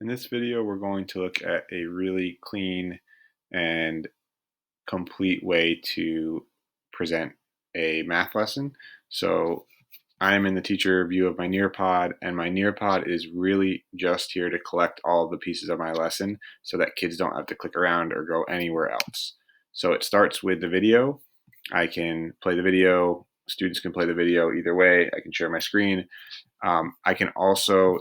In this video, we're going to look at a really clean and complete way to present a math lesson. So I am in the teacher view of my Nearpod, and my Nearpod is really just here to collect all of the pieces of my lesson so that kids don't have to click around or go anywhere else. So it starts with the video. I can play the video. Students can play the video either way. I can share my screen. I can also,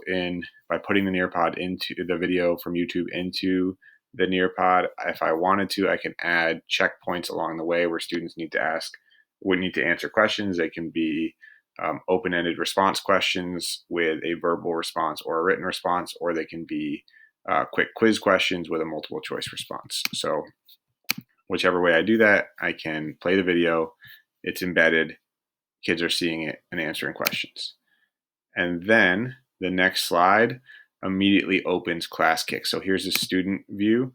by putting the Nearpod into the video from YouTube into the Nearpod, if I wanted to, I can add checkpoints along the way where students would need to answer questions. They can be open-ended response questions with a verbal response or a written response, or they can be quick quiz questions with a multiple choice response. So whichever way I do that, I can play the video. It's embedded. Kids are seeing it and answering questions. And then the next slide immediately opens ClassKick. So here's the student view.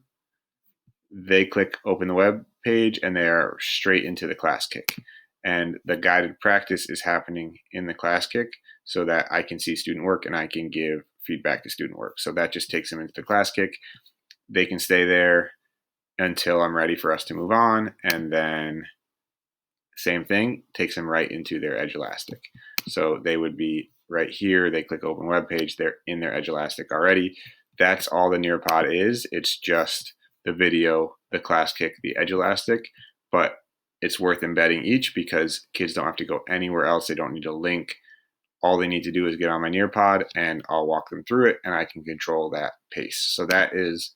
They click open the web page and they're straight into the ClassKick. And the guided practice is happening in the ClassKick so that I can see student work and I can give feedback to student work. So that just takes them into the ClassKick. They can stay there until I'm ready for us to move on. And then same thing, takes them right into their Edge Elastic. So they would be right here. They click open web page. They're in their Edge Elastic already. That's all the Nearpod is. It's just the video, the ClassKick, the Edge Elastic, but it's worth embedding each because kids don't have to go anywhere else. They don't need a link. All they need to do is get on my Nearpod and I'll walk them through it and I can control that pace. So that is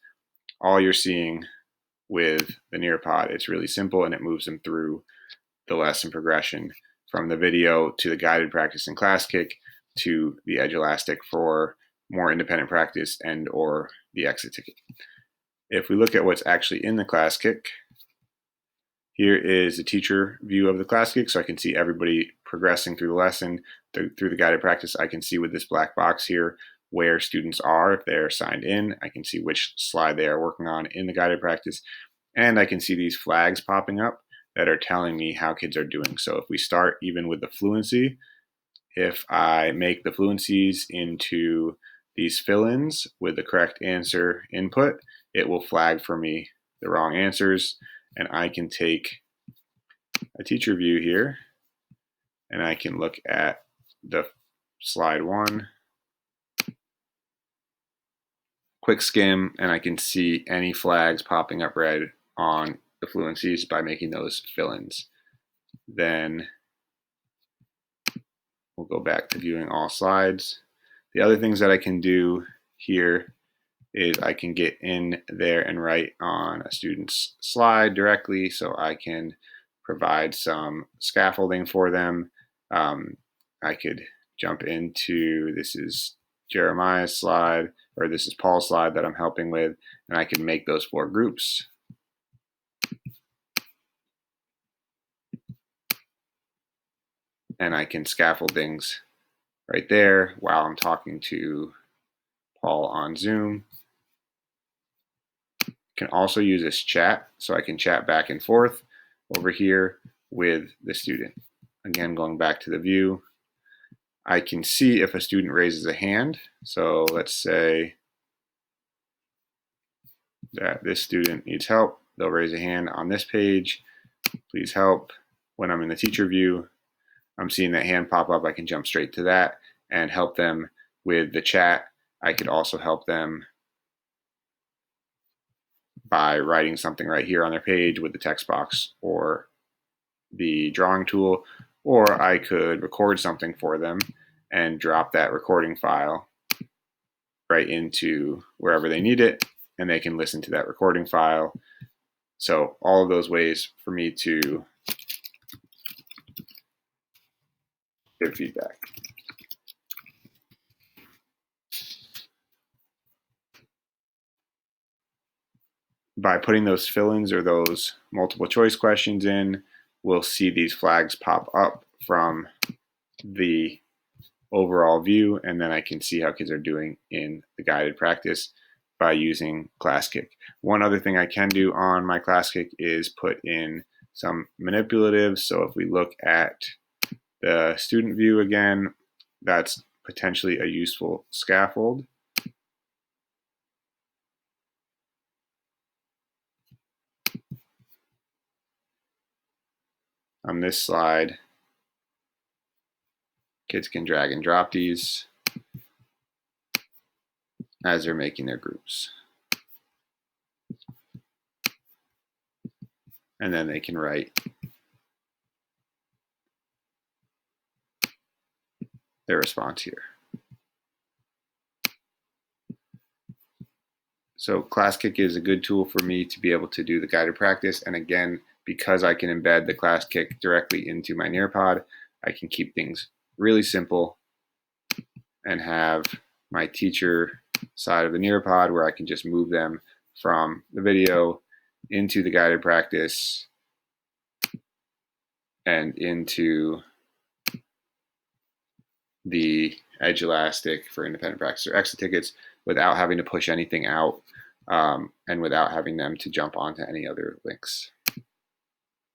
all you're seeing with the Nearpod. It's really simple and it moves them through the lesson progression from the video to the guided practice in ClassKick to the Edge Elastic for more independent practice and or the exit ticket. If we look at what's actually in the ClassKick, here is the teacher view of the ClassKick, so I can see everybody progressing through the lesson. Through the guided practice, I can see with this black box here where students are. If they're signed in, I can see which slide they are working on in the guided practice, and I can see these flags popping up that are telling me how kids are doing. So if we start even with the fluency, if I make the fluencies into these fill-ins with the correct answer input, it will flag for me the wrong answers. And I can take a teacher view here and I can look at the slide one, quick skim, and I can see any flags popping up red on the fluencies by making those fill-ins. Then we'll go back to viewing all slides. The other things that I can do here is I can get in there and write on a student's slide directly, so I can provide some scaffolding for them. I could jump into, this is Jeremiah's slide, or this is Paul's slide that I'm helping with, and I can make those 4 groups. And I can scaffold things right there while I'm talking to Paul on Zoom. Can also use this chat, so I can chat back and forth over here with the student. Again, going back to the view, I can see if a student raises a hand. So let's say that this student needs help. They'll raise a hand on this page. Please help. When I'm in the teacher view, I'm seeing that hand pop up. I can jump straight to that and help them with the chat. I could also help them by writing something right here on their page with the text box or the drawing tool, or I could record something for them and drop that recording file right into wherever they need it, and they can listen to that recording file. So all of those ways for me to give feedback. By putting those fill-ins or those multiple choice questions in, we'll see these flags pop up from the overall view, and then I can see how kids are doing in the guided practice by using ClassKick. One other thing I can do on my ClassKick is put in some manipulatives. So if we look at the student view again, that's potentially a useful scaffold. on this slide, kids can drag and drop these as they're making their groups. And then they can write their response here. So ClassKick is a good tool for me to be able to do the guided practice. And again, because I can embed the ClassKick directly into my Nearpod, I can keep things really simple and have my teacher side of the Nearpod where I can just move them from the video into the guided practice and into the Edge Elastic for independent practice or exit tickets without having to push anything out and without having them to jump onto any other links.